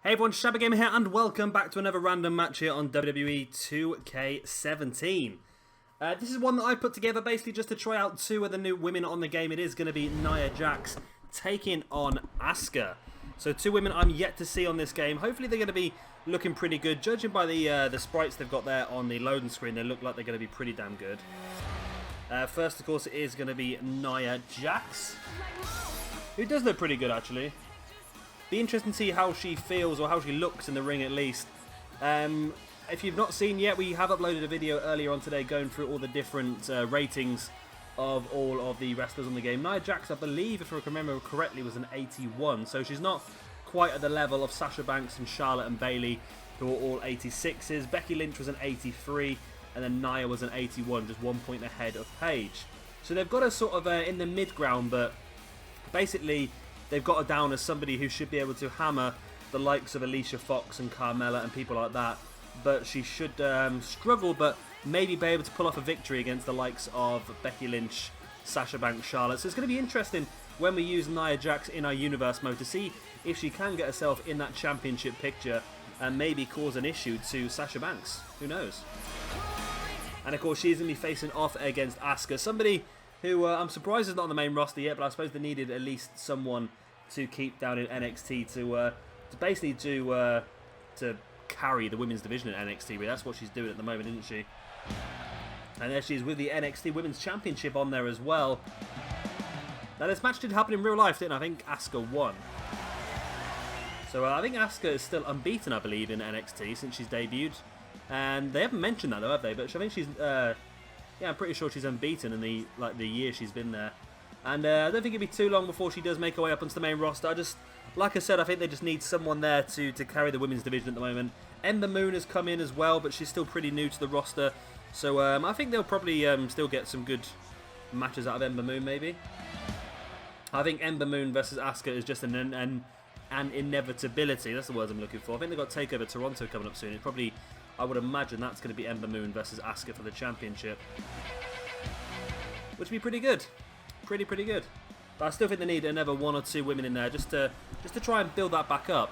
Hey everyone, Shabba Gamer here, and welcome back to another random match here on WWE 2K17. This is one that I put together basically just to try out two of the new women on the game. It is going to be Nia Jax taking on Asuka. So two women I'm yet to see on this game. Hopefully they're going to be looking pretty good. Judging by the sprites they've got there on the loading screen, they look like they're going to be pretty damn good. First, of course, it is going to be Nia Jax, who does look pretty good actually. Be interesting to see how she feels, or how she looks in the ring at least. If you've not seen yet, we have uploaded a video earlier on today going through all the different ratings of all of the wrestlers on the game. Nia Jax, I believe, if I can remember correctly, was an 81, so she's not quite at the level of Sasha Banks and Charlotte and Bayley, who are all 86s. Becky Lynch was an 83, and then Nia was an 81, just 1 point ahead of Paige. So they've got her sort of in the mid-ground, but basically they've got her down as somebody who should be able to hammer the likes of Alicia Fox and Carmella and people like that. But she should struggle, but maybe be able to pull off a victory against the likes of Becky Lynch, Sasha Banks, Charlotte. So it's going to be interesting when we use Nia Jax in our universe mode to see if she can get herself in that championship picture and maybe cause an issue to Sasha Banks. Who knows? And of course she's going to be facing off against Asuka, somebody who I'm surprised is not on the main roster yet, but I suppose they needed at least someone to keep down in NXT to basically to carry the women's division in NXT. Really. That's what she's doing at the moment, isn't she? And there she is with the NXT Women's Championship on there as well. Now this match did happen in real life, didn't it? I think Asuka won. So I think Asuka is still unbeaten, I believe, in NXT since she's debuted. And they haven't mentioned that though, have they? But I think she's yeah, I'm pretty sure she's unbeaten in the year she's been there. And I don't think it'll be too long before she does make her way up onto the main roster. Like I said, I think they just need someone there to carry the women's division at the moment. Ember Moon has come in as well, but she's still pretty new to the roster. So I think they'll probably still get some good matches out of Ember Moon, maybe. I think Ember Moon versus Asuka is just an inevitability. That's the words I'm looking for. I think they've got TakeOver Toronto coming up soon. It's probably, I would imagine that's going to be Ember Moon versus Asuka for the championship, which would be pretty good. Pretty good. But I still think they need another one or two women in there just to try and build that back up.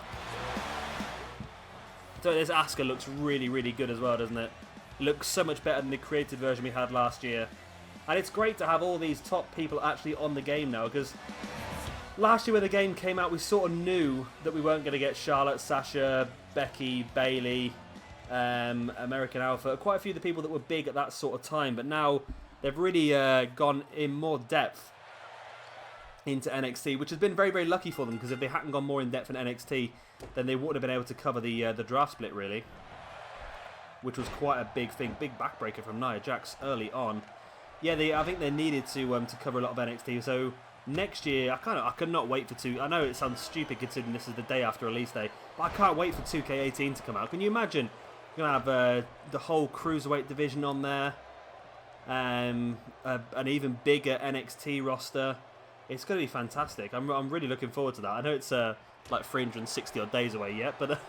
So this Asuka looks really good as well, doesn't it? Looks so much better than the created version we had last year. And it's great to have all these top people actually on the game now, because last year when the game came out we sort of knew that we weren't going to get Charlotte, Sasha, Becky, Bayley, American Alpha, quite a few of the people that were big at that sort of time, but now they've really gone in more depth into NXT, which has been very lucky for them, because if they hadn't gone more in depth in NXT, then they wouldn't have been able to cover the draft split really, which was quite a big thing, big backbreaker from Nia Jax early on. Yeah, I think they needed to cover a lot of NXT. So next year, I cannot wait for I know it sounds stupid considering this is the day after release day, but I can't wait for 2K18 to come out. Can you imagine? You're going to have the whole Cruiserweight division on there, an even bigger NXT roster. It's going to be fantastic. I'm really looking forward to that. I know it's like 360 odd days away yet, but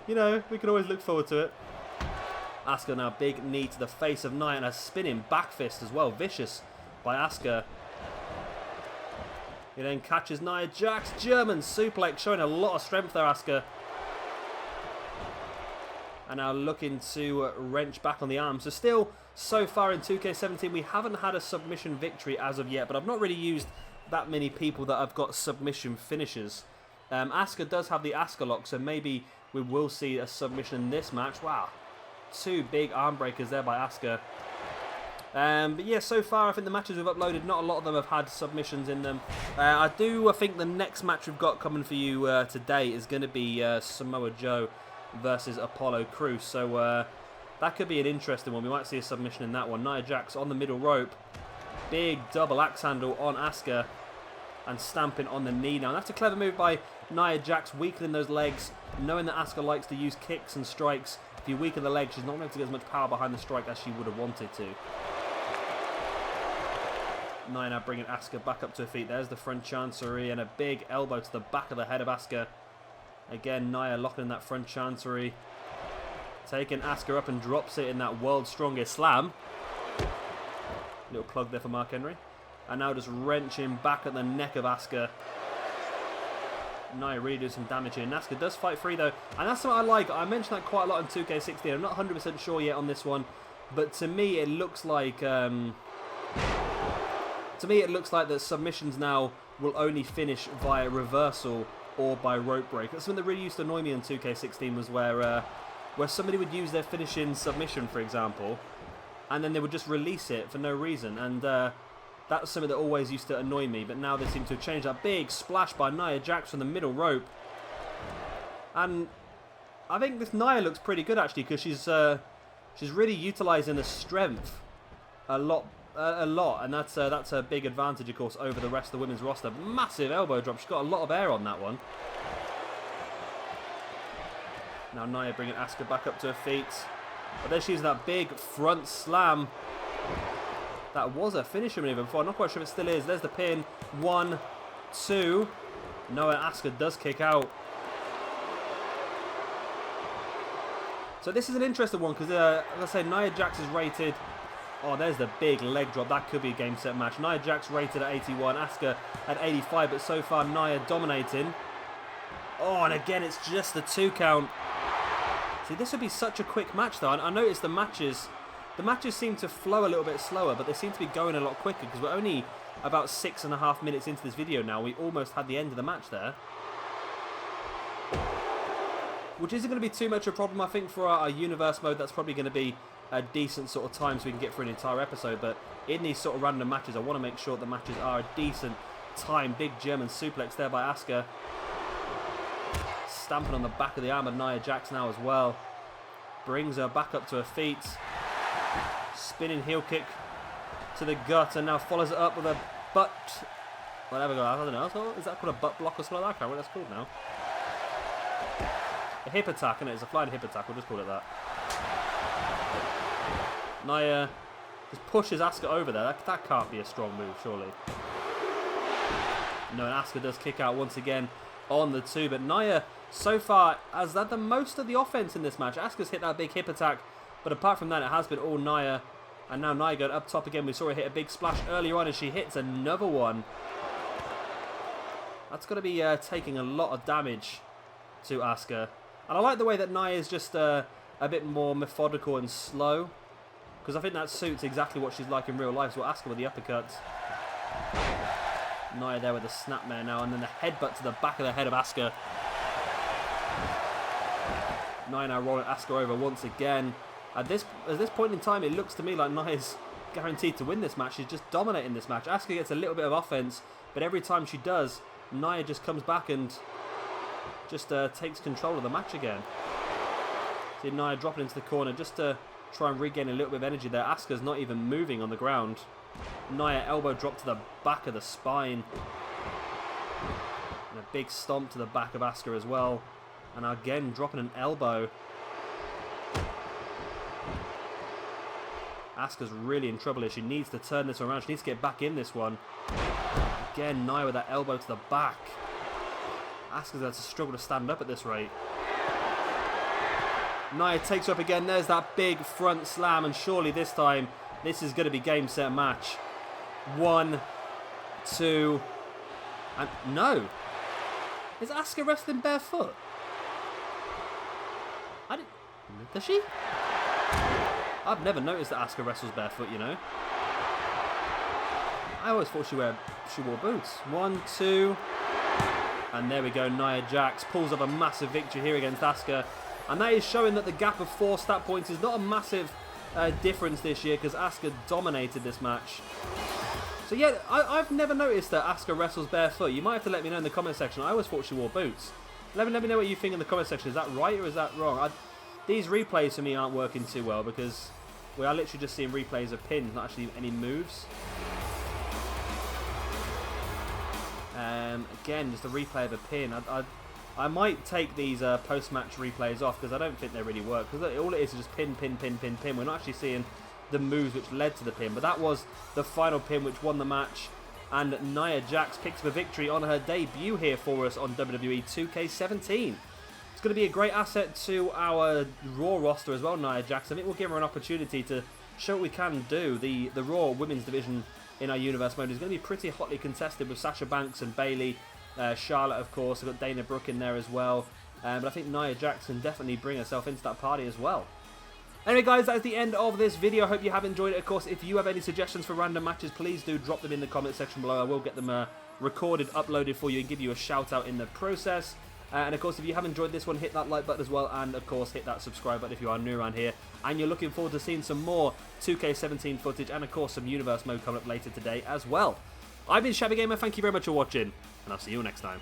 you know, we can always look forward to it. Asuka now, big knee to the face of Nia, and a spinning back fist as well. Vicious by Asuka. He then catches Nia Jax. German suplex, showing a lot of strength there, Asuka. And now looking to wrench back on the arm. So still, so far in 2K17, we haven't had a submission victory as of yet, but I've not really used that many people that have got submission finishes. Asuka does have the Asuka lock, so maybe we will see a submission in this match. Wow, two big arm breakers there by Asuka. But yeah, so far I think the matches we've uploaded, not a lot of them have had submissions in them. I think the next match we've got coming for you today is going to be Samoa Joe versus Apollo Crews. So that could be an interesting one. We might see a submission in that one. Nia Jax on the middle rope. Big double axe handle on Asuka. And stamping on the knee now. And that's a clever move by Nia Jax, weakening those legs, knowing that Asuka likes to use kicks and strikes. If you weaken the legs, she's not going to get as much power behind the strike as she would have wanted to. Nia now bringing Asuka back up to her feet. There's the front chancery and a big elbow to the back of the head of Asuka. Again, Nia locking in that front chancery. Taking Asuka up and drops it in that world's strongest slam. Little plug there for Mark Henry. And now just wrenching back at the neck of Asuka. Nia really doing some damage here. Asuka does fight free though, and that's something I like. I mentioned that quite a lot in 2K16. I'm not 100% sure yet on this one, but to me it looks like that submissions now will only finish via reversal or by rope break. That's something that really used to annoy me in 2K16 was where somebody would use their finishing submission, for example, and then they would just release it for no reason, and that's something that always used to annoy me, but now they seem to have changed that. Big splash by Nia Jax from the middle rope, and I think this Nia looks pretty good actually, because she's really utilising the strength a lot, and that's a big advantage, of course, over the rest of the women's roster. Massive elbow drop. She's got a lot of air on that one. Now Nia bringing Asuka back up to her feet. But there she is, that big front slam. That was a finisher maneuver before. I'm not quite sure if it still is. There's the pin. 1, 2. No, and Asuka does kick out. So this is an interesting one because, as I say, Nia Jax is rated... Oh, there's the big leg drop. That could be a game set match. Nia Jax rated at 81. Asuka at 85. But so far, Nia dominating. Oh, and again, it's just the 2 count. See, this would be such a quick match, though. I noticed the matches seem to flow a little bit slower, but they seem to be going a lot quicker because we're only about 6.5 minutes into this video now. We almost had the end of the match there. Which isn't going to be too much of a problem, I think, for our universe mode. That's probably going to be a decent sort of time so we can get through an entire episode. But in these sort of random matches, I want to make sure the matches are a decent time. Big German suplex there by Asuka. Stamping on the back of the arm of Nia Jax now as well. Brings her back up to her feet. Spinning heel kick to the gut, and now follows it up with a butt... Whatever, I don't know. Is that called a butt block or something like that? I can't remember what that's called now. A hip attack, isn't it? It's a flying hip attack. We'll just call it that. Nia just pushes Asuka over there. That can't be a strong move, surely. No, and Asuka does kick out once again on the 2, but Nia so far has had the most of the offense in this match. Asuka's hit that big hip attack, but apart from that, it has been all Nia. And now Nia going up top again. We saw her hit a big splash earlier on, and she hits another one. That's got to be taking a lot of damage to Asuka. And I like the way that Nia is just a bit more methodical and slow, because I think that suits exactly what she's like in real life. So Asuka with the uppercuts. Nia there with the snapmare now, and then the headbutt to the back of the head of Asuka. Nia now rolling Asuka over once again. At this point in time, it looks to me like Nia's guaranteed to win this match. She's just dominating this match. Asuka gets a little bit of offense, but every time she does, Nia just comes back and just takes control of the match again. See Nia dropping into the corner just to try and regain a little bit of energy there. Asuka's not even moving on the ground. Nia elbow drop to the back of the spine. And a big stomp to the back of Asuka as well. And again, dropping an elbow. Asuka's really in trouble here. She needs to turn this around. She needs to get back in this one. Again, Nia with that elbow to the back. Asuka's had to struggle to stand up at this rate. Nia takes her up again. There's that big front slam, and surely this time this is going to be game, set, match. 1, 2, and no. Is Asuka wrestling barefoot? Does she? I've never noticed that Asuka wrestles barefoot, you know. I always thought she wore boots. 1, 2, and there we go. Nia Jax pulls up a massive victory here against Asuka, and that is showing that the gap of 4 stat points is not a massive difference this year, because Asuka dominated this match. So yeah, I've never noticed that Asuka wrestles barefoot. You might have to let me know in the comment section. I always thought she wore boots. Let me know what you think in the comment section. Is that right or is that wrong? These replays for me aren't working too well, because we are literally just seeing replays of pins, not actually any moves. Again, just a replay of a pin. I might take these post-match replays off, because I don't think they really work. Because all it is just pin, pin, pin, pin, pin. We're not actually seeing the moves which led to the pin. But that was the final pin which won the match. And Nia Jax picks up a victory on her debut here for us on WWE 2K17. It's going to be a great asset to our Raw roster as well, Nia Jax. I think we'll give her an opportunity to show what we can do. The Raw women's division in our universe mode is going to be pretty hotly contested with Sasha Banks and Bayley Charlotte, of course. We've got Dana Brooke in there as well. But I think Nia Jax can definitely bring herself into that party as well. Anyway, guys, that is the end of this video. I hope you have enjoyed it. Of course, if you have any suggestions for random matches, please do drop them in the comment section below. I will get them recorded, uploaded for you, and give you a shout out in the process. And of course, if you have enjoyed this one, hit that like button as well, and of course hit that subscribe button if you are new around here and you're looking forward to seeing some more 2K17 footage and of course some universe mode coming up later today as well. I've been Shabby Gamer, thank you very much for watching, and I'll see you next time.